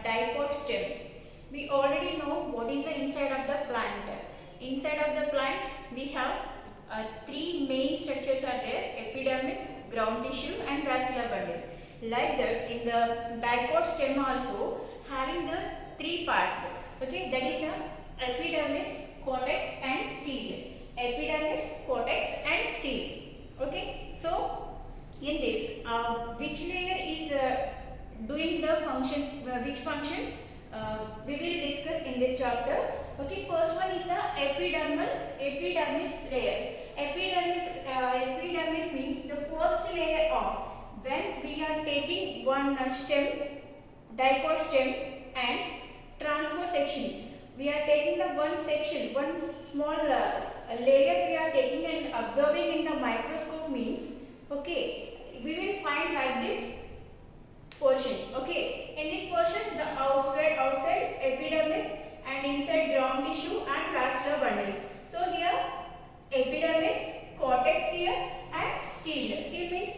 dipode stem. We already know what is the inside of the plant. Inside of the plant we have three main structures are there: epidermis, ground tissue and vascular bundle. Like that, in the dipode stem also having the three parts. Okay, that is the epidermis, cortex and stele. Epidermis, cortex and stele. Okay, so in this, which layer is doing the functions? Which function? We will discuss in this chapter. Okay, first one is the epidermis layer. Epidermis means the first layer of when we are taking one stem, dipode stem and transverse section. We are taking the one section, one small layer we are taking and observing in the microscope means, okay, we will find like this portion. Okay, in this portion the outside epidermis and inside ground tissue and vascular bundles. So here epidermis, cortex here and stele. Stele means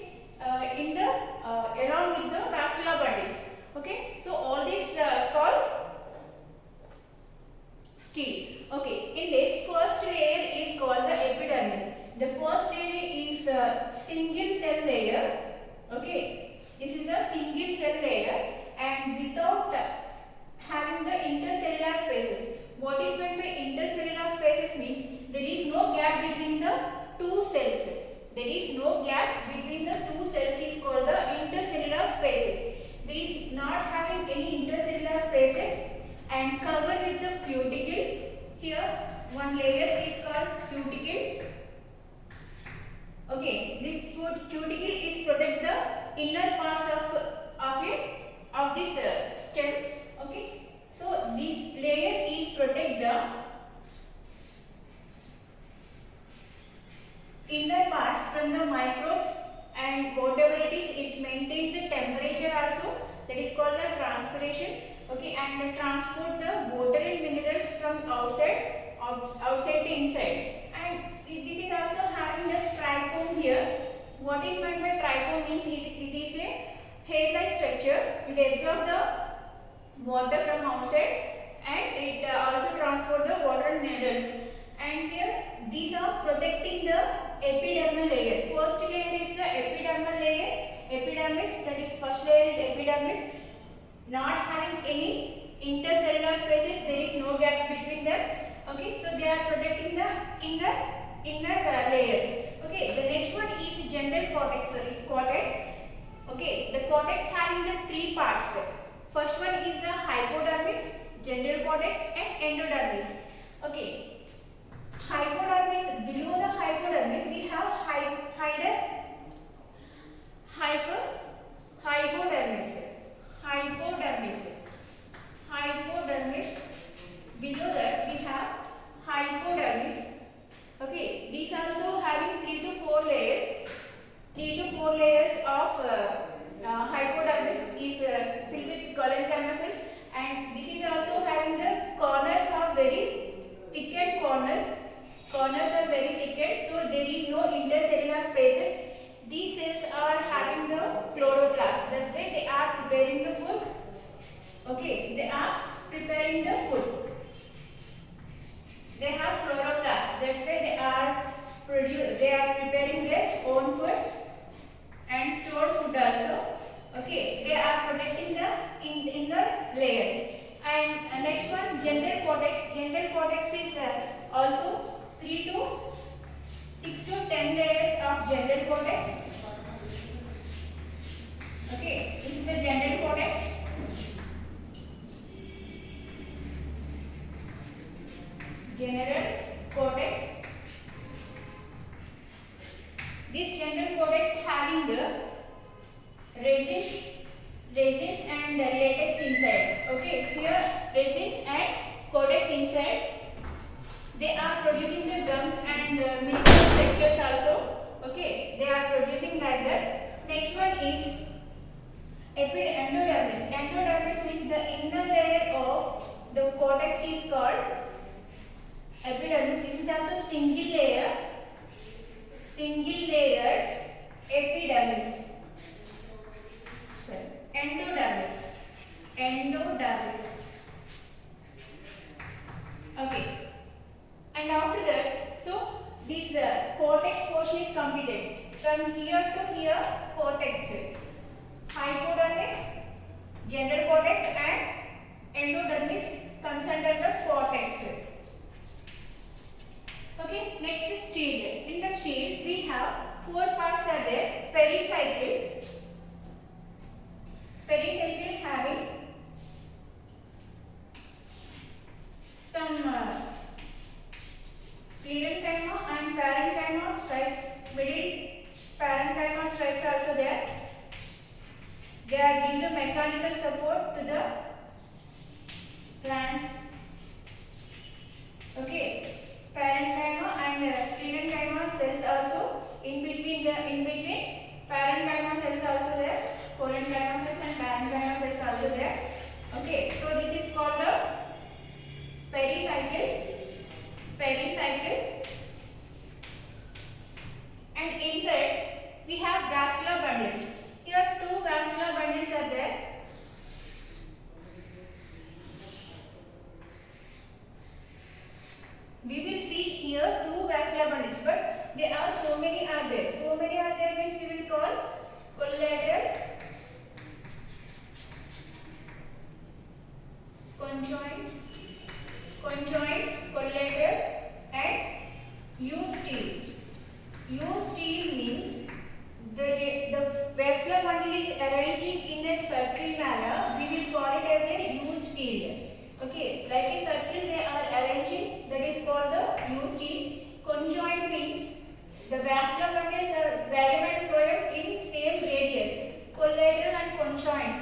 in the along with the vascular bundles. Okay, so all this called stele. Okay, in this first layer is called the epidermis. The first layer is a single cell layer. Okay, this is a single cell layer and without having the intercellular spaces. What is meant by intercellular spaces means there is no gap between the two cells. There is no gap between the two cells is called the intercellular spaces. There is not having any intercellular spaces and covered with the cuticle. Here one layer is called cuticle. Okay, this cuticle is protect the inner parts of this stem. Okay, so this layer is protect the inner parts from the microbes and whatever it is, it maintains the temperature also. That is called the transpiration. Okay, and transport the water and minerals from outside the inside. And this is also having the trichome here. What is meant by trichome means it is a hair-like structure. It absorbs the water from outside and it also transport the water and minerals. And here these are protecting the epidermal layer. First layer is the epidermal layer. Epidermis, that is first layer is epidermis. Not having any intercellular spaces, there is no gaps between them. Okay, so they are protecting the inner layers. Okay, the next one is general cortex. Okay, the cortex having the three parts. First one is the hypodermis, general cortex and endodermis. Okay, hypodermis, below the hypodermis we have hypodermis. Below that we have hypodermis. Okay, these also having 3 to 4 layers. 3 to 4 layers of hypodermis is filled with collenchyma cells, and this is also having the corners are very thickened corners. Corners are very thickened, so there is no intercellular spaces. These cells are having the chloroplast. That's why they are preparing the food. Okay, they are preparing the food. They have chloroplast. That's why they are preparing their own food and store food also. Okay, they are protecting the inner layers. And next one, general cortex. General cortex is also 3 to 6 to 10 layers of general cortex. Okay, this is the general cortex. General cortex. This general cortex having the resins and latex inside. Okay, here resins and cortex inside. They are producing the gums and mineral structures also. Okay, they are producing like that. Next one is endodermis. Endodermis means the inner layer of the cortex is called epidermis. This is also single layered epidermis. Endodermis. gender cortex, and endodermis comes under the cortex. Okay, next is stele. In the stele we have four parts are there. Pericycle. Pericycle having some sclerenchyma and parenchyma stripes. Middle parenchyma stripes are also there. They are giving the mechanical support to the plant. Okay, parenchyma and sclerenchyma cells also in between parenchyma cells also there, parenchyma cells and parenchyma cells also there. Okay, so this is called the pericycle. And inside we have vascular bundles. Here two vascular bundles are there. We will see here two vascular bundles, but there are so many are there. So many are there means we will call collateral, conjoint, collateral, and U-stele. U-stele means the vascular bundle is arranging in a circle manner. We will call it as a U-stele. Okay, like a circle they are arranging, that is called the U-stele. Conjoint means the vascular bundles are xylem and phloem in same radius. Collateral and conjoint.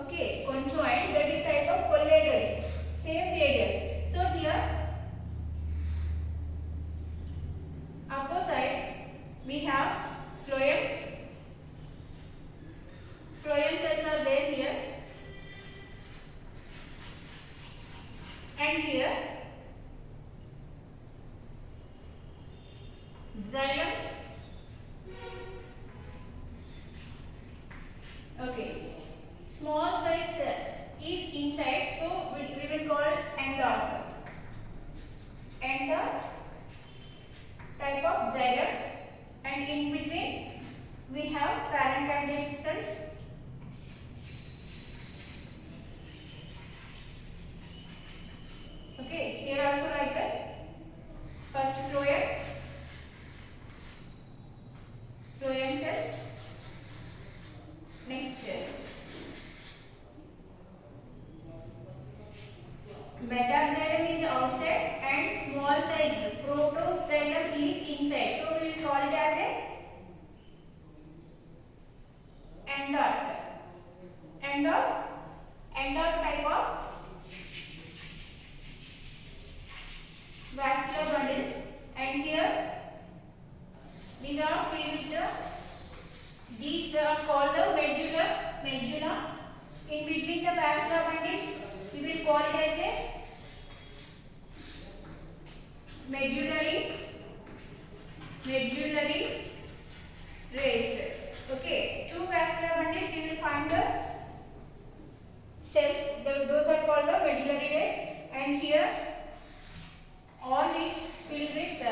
Okay, conjoint, that is type of collateral, same radius. So here upper side we have phloem. Phloem cells are there here. And here xylem. Okay, small size is inside, so we will call endot. Endot type of xylem, and in between we have parenchymal cells. Okay, here also like that. First phloem cells. Next metaxylem is outside and small size protoxylem is inside. So we will call it as a endot. Endot type of vascular bundles, and here these are filled with these are called the medulla. In between the vascular bundles we will call it as a medullary rays. Okay, two vascular bundles you will find the cells, those are called the medullary rays, and here all these filled with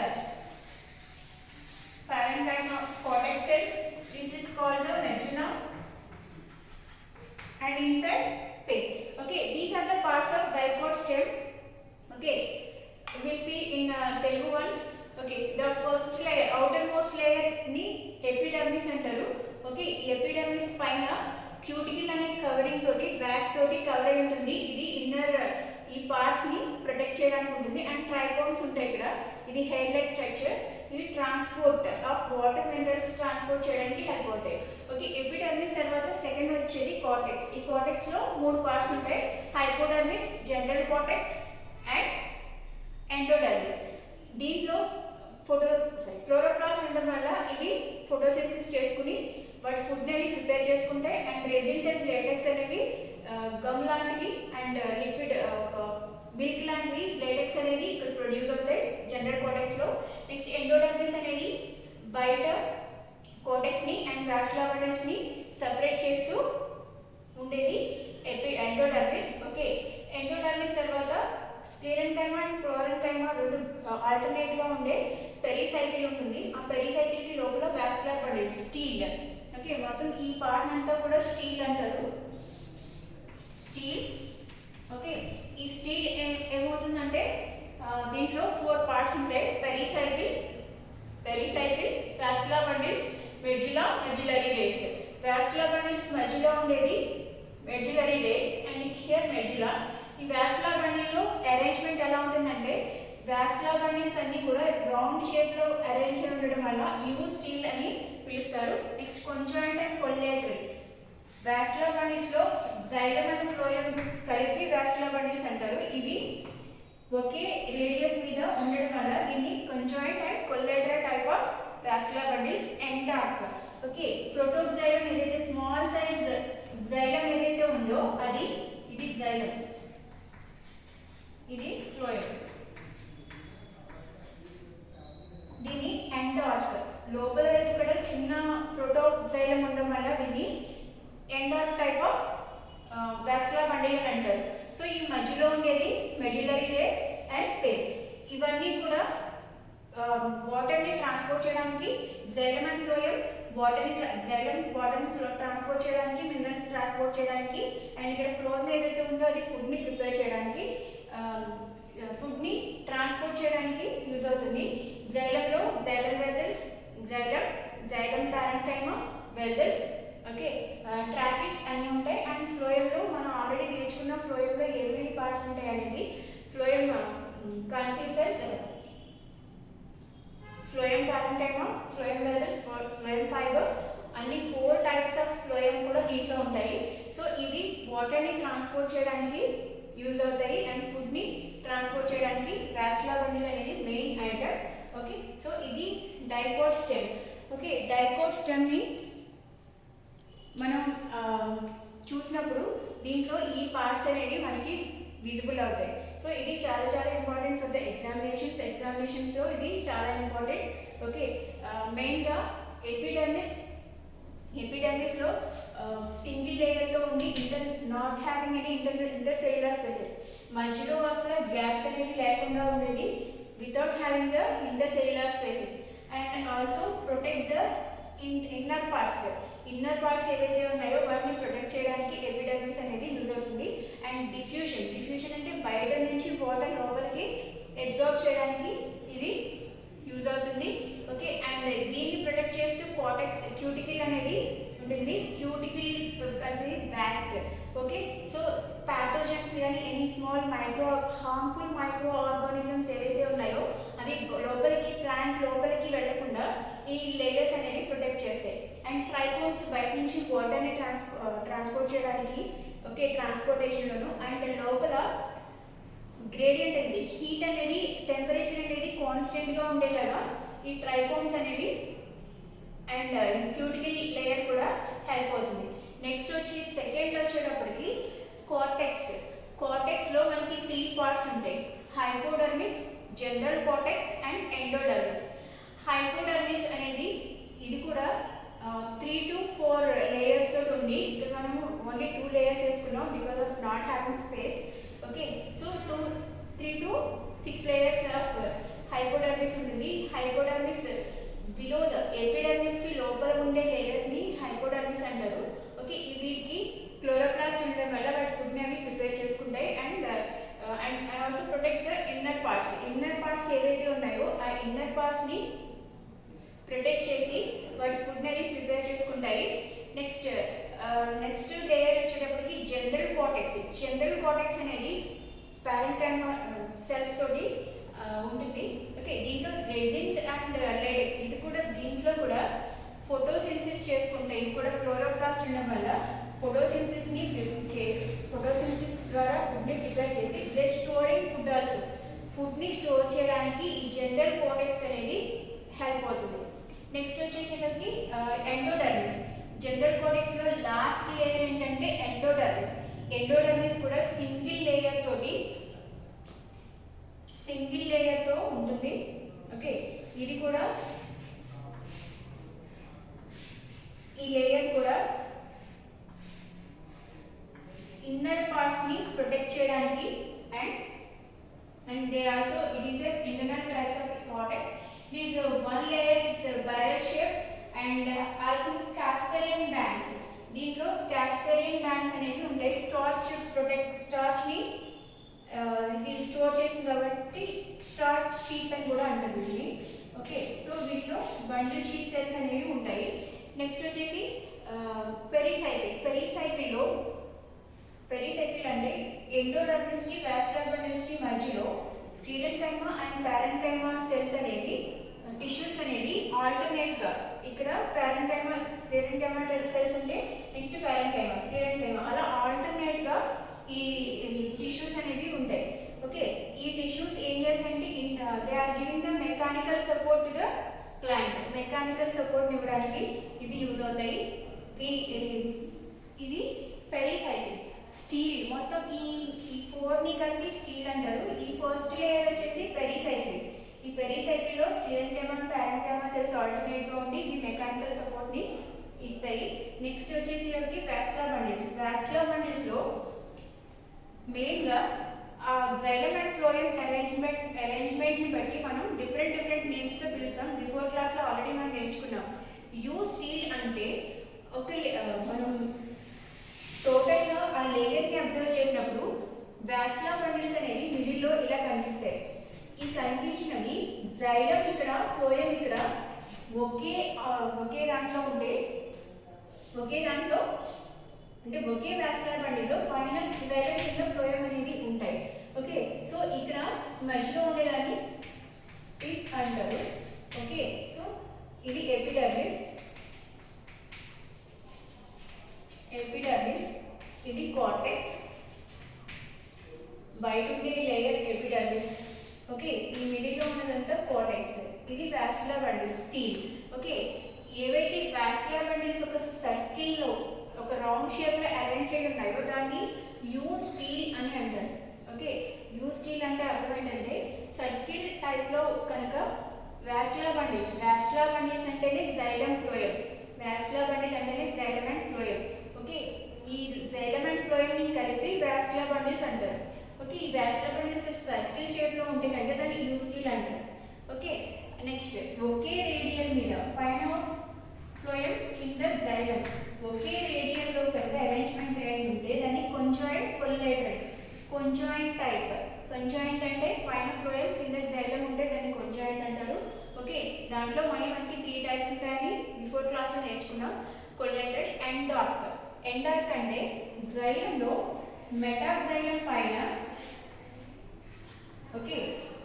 parenchyma cortex cells. This is called the medulla, and inside pig. Okay, these are the parts of diploid stem. Okay, we will see in Telugu ones. Okay, the first layer, outermost layer ni epidermis antaru. Okay, epidermis paina cuticle ane covering toti wax toti cover ayi untundi. Idi inner ఈ parts ని protect చేయడానికి ఉంటుంది. And trichomes ఉంటాయి ఇక్కడ. ఇది head like structure. ఇవి transport of water minerals transport చేయడానికి help అవుతాయి. ఓకే, ఎపిడర్మిస్ తర్వాత సెకండ్ వచ్చేది కార్టెక్స్. ఈ కార్టెక్స్ లో మూడు పార్ట్స్ ఉంటాయి. Hypodermis, general cortex and endodermis. దీంట్లో క్లోరోప్లాస్ట్ ఉండడం వల్ల ఇవి ఫోటోసింథసిస్ చేసుకుని వాటి ఫుడ్ అనేవి ప్రిపేర్ చేసుకుంటాయి. అండ్ రెజిన్స్ అండ్ లేటెక్స్ అనేవి గమ్ లాంటివి అండ్ లిక్విడ్ మిల్క్ లాంటివి లేటెక్స్ అనేది ఇక్కడ ప్రొడ్యూస్ అవుతాయి జనరల్ కార్టెక్స్ లో. నెక్స్ట్ ఎండోడర్మిస్ అనేది బయట కార్టెక్స్ ని అండ్ వాస్కులర్ బండల్స్ ని సెపరేట్ చేస్తూ ఉండేది ఎండోడర్మిస్. ఓకే, ఎండోడర్మిస్ తర్వాత స్క్లెరెన్కైమా అండ్ క్లోరెన్కైమా రెండు ఆల్టర్నేట్ గా ఉండే పెరిసైకిల్ ఉంటుంది. ఆ పెరిసైకిల్ కి లోపల వాస్కులర్ బండిల్స్ స్టీల్. ఓకే, మొత్తం ఈ పార్ట్ అంతా కూడా స్టీల్ అంటారు. ఓకే, ఈ స్టీల్ ఏమవుతుందంటే దీంట్లో 4 పార్ట్స్ ఉంటాయి. Pericycle, vascular bundles, medullary rays. Vascular bundles మధ్యలో ఉండేది medullary rays and here medulla. ఈ వాస్కులర్ బండిల్లో అరేంజ్మెంట్ ఎలా ఉంటుందంటే వాస్కులర్ బండిల్స్ అన్ని కూడా రౌండ్ షేప్ లో అరేంజ్ అయి ఉండడం వల్ల యూ స్టీల్ అని పిలుస్తారు. Next conjoint and collateral. Vascular bundles లో జైలం అండ్ ఫ్లోయం కలిపి వాస్కులర్ బండిల్స్ అంటారు. ఇవి ఒకే రేడియస్ మీద ఉండడం వల్ల దీన్ని conjoint and collateral type of vascular bundles అంటారు. ఓకే, ప్రోటోక్సైలం ఏదైతే స్మాల్ సైజ్ జైలం ఏదైతే ఉందో ఇది జైలం, ఇది ఫ్లోయం. దీన్ని ఎండార్క్, లోపల ఇక్కడ చిన్న ప్రోటోక్సైలం ఉండడం వల్ల దీన్ని ఎండార్క్ టైప్ ఆఫ్ వాస్కులర్ బండిల్ అని అంటారు. సో ఈ మధ్యలో ఉండేది మెడ్యులరీ రేస్ అండ్ పెయిర్. ఇవన్నీ కూడా వాటర్ని ట్రాన్స్పోర్ట్ చేయడానికి జైలం అండ్ ఫ్లోయం, వాటర్ని ట్రాన్స్పోర్ట్ చేయడానికి, మినరల్స్ ట్రాన్స్పోర్ట్ చేయడానికి, అండ్ ఇక్కడ ఫ్లోయం ఏదైతే ఉందో అది ఫుడ్ని ప్రిపేర్ చేయడానికి, ఫుడ్ని ట్రాన్స్పోర్ట్ చేయడానికి యూజ్ అవుతుంది. జైలంలో xylem vessels, xylem parenchyma vessels, okay, tracheids అన్నీ ఉంటాయి. అండ్ ఫ్లోయంలో మనం ఆల్రెడీ నేర్చుకున్న ఫ్లోయంలో ఏమేమి పార్ట్స్ ఉంటాయి అనేది phloem consistence, phloem parenchyma, phloem vessels, phloem fiber అన్ని 4 టైప్స్ ఆఫ్ ఫ్లోయం కూడా దీంట్లో ఉంటాయి. సో ఇవి వాటర్ని ట్రాన్స్పోర్ట్ చేయడానికి యూజ్ అవుతాయి అండ్ ఫుడ్ని ట్రాన్స్పోర్ట్ చేయడానికి వాస్కులర్ బండిల్ అనేది మెయిన్ ఐటమ్. ఓకే, సో ఇది డైకోట్ స్టెమ్. ఓకే, డైకోట్ స్టెమ్ని మనం చూసినప్పుడు దీంట్లో ఈ పార్ట్స్ అనేవి మనకి విజిబుల్ అవుతాయి. సో ఇది చాలా చాలా ఇంపార్టెంట్ ఫర్ ద ఎగ్జామినేషన్స్లో ఇది చాలా ఇంపార్టెంట్. ఓకే, మెయిన్గా ఎపిడర్మిస్లో సింగిల్ లేయర్తో ఉండి not having any intercellular spaces, మధ్యలో అసలు గ్యాప్స్ అనేవి లేకుండా ఉండేది, without having the intercellular spaces. And also protect the inner parts ఏవైతే ఉన్నాయో వాటిని ప్రొటెక్ట్ చేయడానికి ఎపిడర్మిస్ అనేది యూజ్ అవుతుంది. అండ్ డిఫ్యూషన్ అంటే బయట నుంచి వాటర్ లోపలికి అబ్జార్బ్ చేయడానికి ఇది యూజ్ అవుతుంది. ఓకే, అండ్ దీన్ని ప్రొటెక్ట్ చేస్తూ క్యూటికల్ అనేది ఉంటుంది. క్యూటికల్ అనేది బ్యాగ్స్. ఓకే, సో ప్యాథోజన్స్ కానీ any small harmful micro organisms ఏవైతే ఉన్నాయో అవి ప్లాంట్ లోపలికి వెళ్లకుండా ఈ లేయర్స్ అనేవి ప్రొటెక్ట్ చేస్తాయి. అండ్ ట్రైకోమ్స్ బయట నుంచి వాటర్ని ట్రాన్స్పోర్ట్ చేయడానికి, ఓకే, ట్రాన్స్పోర్టేషన్లోను. అండ్ లోపల గ్రేడియంట్ అనేది హీట్ అనేది టెంపరేచర్ అనేది కాన్స్టెంట్గా ఉండేలాగా ఈ ట్రైకోమ్స్ అనేవి అండ్ క్యూటికల్ లేయర్ కూడా హెల్ప్ అవుతుంది. నెక్స్ట్ వచ్చి సెకండ్ వచ్చేటప్పటికి కార్టెక్స్లో మనకి 3 పార్ట్స్ ఉంటాయి. Hypodermis, general cortex and endodermis. Hypodermis అనేది ఇది కూడా 3 to 4 లేయర్స్ తోటి ఉంది. ఇక్కడ మనము ఓన్లీ 2 లేయర్స్ వేసుకున్నాం because of not having space. Okay, so 3 to 6 layers of hypodermis ఉంటుంది. హైపోడర్మిస్ బిలో ద ఎపిడర్మిస్కి లోపల ఉండే లేయర్స్ని హైపోడర్మిస్ అంటారు. ఓకే, వీటికి క్లోరోప్లాస్ట్ ఉండడం వల్ల వాటి ఫుడ్ని అవి ప్రిపేర్ చేసుకుంటాయి. And also protect the inner parts ఏవైతే ఉన్నాయో ఆ ఇన్నర్ పార్ట్స్ని ప్రొటెక్ట్ చేసి వాటి ఫుడ్ని అవి ప్రిపేర్ చేసుకుంటాయి. నెక్స్ట్ లేయర్ వచ్చేటప్పటికి జనరల్ కార్టెక్స్ అనేది పారెన్కైమా సెల్స్ తోటి ఉంటుంది. ఓకే, దీంట్లో రెజిన్స్ అండ్ లేటెక్స్ దీంట్లో కూడా ఫోటోసింథసిస్ చేసుకుంటాయి. ఇది కూడా క్లోరోప్లాస్ట్ ఉండడం వల్ల ఫోటోసింథసిస్ ద్వారా ఫుడ్ని ప్రిపేర్ చేసి దే స్టోరింగ్ ఫుడ్ ఆల్సో, ఫుడ్ని స్టోర్ చేయడానికి ఈ జనరల్ కార్టెక్స్ అనేది హెల్ప్ అవుతుంది. నెక్స్ట్ వచ్చేసరికి ఎండోడర్మిస్. జనరల్ కార్టెక్స్లో లాస్ట్ లేయర్ ఏంటంటే ఎండోడర్మిస్ కూడా సింగిల్ లేయర్తో ఉంటుంది. ఓకే, ఇది కూడా ఈ లేయర్ కూడా ఇన్నర్ పార్ట్స్ని ప్రొటెక్ట్ చేయడానికి and there also it is a internal types of cortex. It is one layer with barrel shape and also Casparian bands. దీంట్లో Casparian bands అనేవి ఉంటాయి. స్టార్చ్ ని షీట్ అని కూడా అంటారు వీటిని. ఓకే, సో వీటిలో బండిల్ షీట్ సెల్స్ అనేవి ఉంటాయి. నెక్స్ట్ వచ్చేసి పెరిసైకిల్ అంటే ఎండోడర్మిస్ కి వాస్కులర్ బండిల్స్ కి మధ్యలో స్క్లెరెన్కైమా అండ్ పారెన్కైమా సెల్స్ అనేవి టిష్యూస్ అనేవి ఆల్టర్నేట్ గా ఇక్కడ పారెన్కైమా స్క్లెరెన్కైమా సెల్స్ ఉంటే నెక్స్ట్ పారెన్కైమా స్క్లెరెన్కైమా అలా ఆల్టర్నేట్ గా ఈ టిష్యూస్ అనేవి ఉంటాయి. ఓకే, ఈ టిష్యూస్ ఏం చేస్తాయంటే they are giving the mechanical support to the plant. Mechanical support ఇవ్వడానికి ఇవి యూజ్ అవుతాయి. ఇది పెరిసైకిల్. స్టీల్ మొత్తం ఈ ఫోర్ని కలిపి స్టీల్ అంటారు. ఈ ఫస్ట్ లేయర్ వచ్చేసి పెరిసైకిల్. ఈ పెరిసైకిల్లో స్క్లెరెన్కైమా పారెన్కైమా సెల్స్ ఆల్టర్నేట్గా ఉండి ఇవి మెకానికల్ సపోర్ట్ని ఇస్తాయి. నెక్స్ట్ వచ్చేసి మనకి వాస్కులర్ బండిల్స్లో మెయిన్గా జైలం అండ్ ఫ్లోయం అరేంజ్మెంట్ని బట్టి మనం డిఫరెంట్ నేమ్స్తో పిలుస్తాం. బిఫోర్ క్లాస్లో ఆల్రెడీ మనం నేర్చుకున్నాం. యూ స్టీల్ అంటే ఒక మనం టోటల్గా ఆ లేయర్ని అబ్జర్వ్ చేసినప్పుడు వాస్కులర్ బండిల్స్ అనేవి మిడిల్లో ఇలా కనిపిస్తాయి. ఈ కనిపించినవి జైలం ఇక్కడ ఫ్లోయం ఇక్కడ ఒకే దాంట్లో అంటే ఒకే వాస్కులర్ బండిల్లో పైన జైలం కింద ఫ్లోయం అనేది ఉంటాయి. ఓకే, సో ఇక్కడ మధ్యలో ఉండేదాన్ని టిప్ అంటారు. ఓకే, సో ఇది ఎపిడర్మిస్, ఇది కార్టెక్స్, బయట ఉండే లేయర్ ఎపిడర్మిస్. ఓకే, ఈ మిడిల్లో ఉన్నదంతా కార్టెక్స్. ఇది వాస్కులర్ బండిల్స్ స్టీల్. ఓకే, ఏవైతే వాస్కులర్ బండిల్స్ ఒక సర్కిల్లో ఒక రౌండ్ షేప్లో అరేంజ్ చేసి ఉన్నాయో దాన్ని యూ స్టీల్ అని అంటారు. ఓకే, యూ స్టీల్ అంటే అర్థం ఏంటంటే సర్కిల్ టైప్లో కనుక వాస్కులర్ బండిల్స్ అంటేనే జైలం ఫ్లోయం, వాస్కులర్ బండిల్ అంటేనే జైలం అండ్ ఫ్లోయం. ఓకే, ఈ జైలం అండ్ ఫ్లోయంని కలిపి వాస్కులర్ బండిల్స్ అంటారు. ఓకే, ఈ వాస్కులర్ బండిల్స్ సర్కిల్ షేప్లో ఉంటే కనుక దాన్ని యూ స్టీల్ అంటారు. ఓకే, నెక్స్ట్ ఒకే రేడియల్ మీద పైన ఫ్లోయం కింద జైలం ఒకే రేడియల్లో కనుక అరేంజ్మెంట్ అయి ఉంటే దాన్ని కొంజాయింట్ కొల్లేటెడ్ టైప్. కొంజాయింట్ అంటే పైన ఫ్లోయం కింద జైలం ఉంటే దాన్ని కొంజాయింట్ అంటారు. ఓకే, దాంట్లో మళ్ళీ మనకి 3 టైప్స్ ఉంటాయని బిఫోర్ క్లాస్లో నేర్చుకున్నాం. కొల్లేటెడ్, ఎండార్క్ అంటే జైలంలో మెటాజైలం పైన ఓకే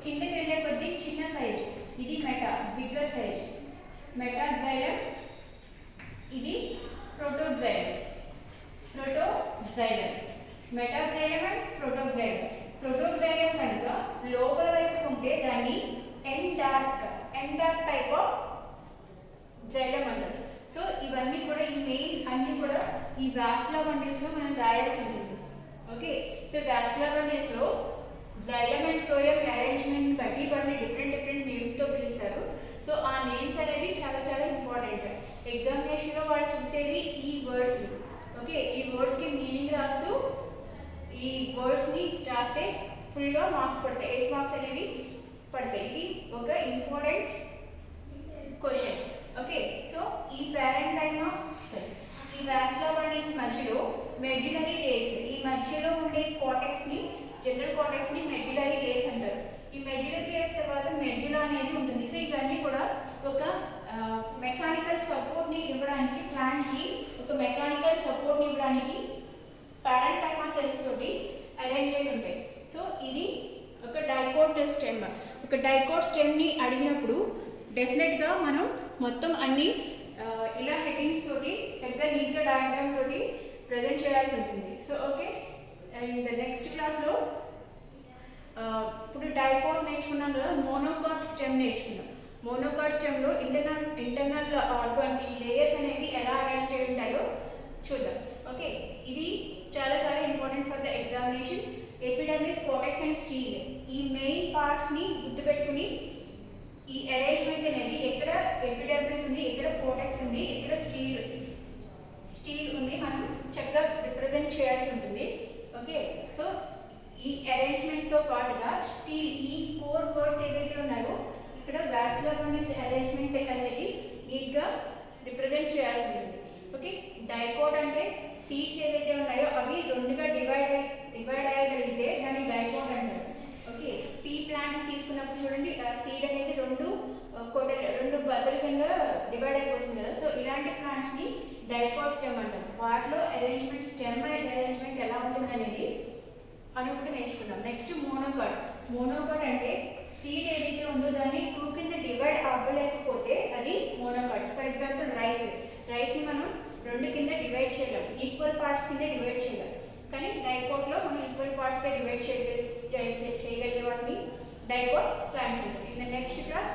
కిందకి వెళ్ళే కొద్దీ చిన్న సైజ్, ఇది బిగ్గర్ సైజ్ మెటాజైలం. ఇది ప్రోటోజైలం, మెటాజైలం అండ్ ప్రోటోజైలం కనుక లోపల వైపు ఉంటే దాన్ని ఎండార్క్ టైప్ ఆఫ్ జైలం అంటారు. సో ఇవన్నీ కూడా ఈ మెయిన్ అన్నీ కూడా ఈ వాస్కులర్ బండిల్స్లో మనం రాయాల్సి ఉంటుంది. ఓకే, సో వాస్కులర్ బండిల్స్లో జైలం అండ్ ఫ్లోయం అరేంజ్మెంట్ బట్టి వాటిని డిఫరెంట్ నేమ్స్తో పిలుస్తారు. సో ఆ నేమ్స్ అనేవి చాలా ఇంపార్టెంట్. ఎగ్జామినేషన్లో వాళ్ళు చూసేవి ఈ వర్డ్స్. ఓకే, ఈ వర్డ్స్కి మీనింగ్ రాస్తూ ఈ వర్డ్స్ని రాస్తే ఫుల్గా మార్క్స్ పడతాయి, 8 మార్క్స్ అనేవి పడతాయి. ఇది ఒక ఇంపార్టెంట్ క్వశ్చన్. ఓకే, సో ఈ వాస్కులర్ బండిల్స్ మధ్యలో మెడ్యులరీ రేస్, ఈ మధ్యలో ఉండే జనరల్ కార్టెక్స్ని మెడ్యులరీ రేస్ అంటారు. ఈ మెడ్యులరీ రేస్ తర్వాత మెడ్యులా అనేది ఉంటుంది. సో ఇవన్నీ కూడా ఒక మెకానికల్ సపోర్ట్ని ఇవ్వడానికి ప్లాంట్కి పారెన్కైమా సెల్స్ తోటి అరేంజ్ అయి ఉంటాయి. సో ఇది ఒక డైకోట్ స్టెమ్ని అడిగినప్పుడు డెఫినెట్గా మనం మొత్తం అన్ని ఇలా హెడ్డింగ్స్ తోటి చక్కగా నీట్గా డయాగ్రామ్ తోటి ప్రజెంట్ చేయాల్సి ఉంటుంది. సో ఓకే, అండ్ నెక్స్ట్ క్లాస్లో ఇప్పుడు డైకోట్ నేర్చుకున్నాం కదా, మోనోకాట్ స్టెమ్ నేర్చుకున్నాం. మోనోకాట్ స్టెమ్లో ఇంటర్నల్ ఆర్గాన్స్ ఈ లేయర్స్ అనేవి ఎలా అరేంజ్ అయి ఉంటాయో చూద్దాం. ఓకే, ఇది చాలా important for the examination. Epidermis, cortex and steel ఈ మెయిన్ పార్ట్స్ని గుర్తుపెట్టుకుని ఈ అరేంజ్మెంట్ అనేది ఎక్కడ ఎపిడర్మిస్ ఉంది, ఎక్కడ కార్టెక్స్ ఉంది, ఎక్కడ స్టీల్ ఉంది మనం చక్కగా రిప్రజెంట్ చేయాల్సి ఉంటుంది. ఓకే, సో ఈ అరేంజ్మెంట్తో పాటుగా స్టీల్ ఈ 4 వర్డ్స్ ఏవైతే ఉన్నాయో ఇక్కడ వాస్కులర్ బండిల్స్ అరేంజ్మెంట్ అనేది నీట్గా రిప్రజెంట్ చేయాల్సి ఉంటుంది. ఓకే, డైకోట్ అంటే సీడ్స్ ఏవైతే ఉన్నాయో అవి 2గా డివైడ్ అయ్యగలిగితే దాన్ని డైకోట్ అంటారు. ఓకే, పీ ప్లాంట్ తీసుకున్నప్పుడు చూడండి ఉంటుంది అనేది అని కూడా నేర్చుకుందాం. Next monocot. మోనోకాట్ అంటే సీడ్ ఏదైతే ఉందో దాన్ని 2 కింద డివైడ్ అవ్వలేకపోతే అది మోనోకాట్. ఫర్ ఎగ్జాంపుల్ రైస్ని మనం 2 కింద డివైడ్ చేయలేం, ఈక్వల్ పార్ట్స్ కింద డివైడ్ చేయలేం. కానీ డైకోట్లో మనం ఈక్వల్ పార్ట్స్గా డివైడ్ చేయగలిగే వాటిని డైకోట్ ప్లాంట్స్ అంటారు. In the next class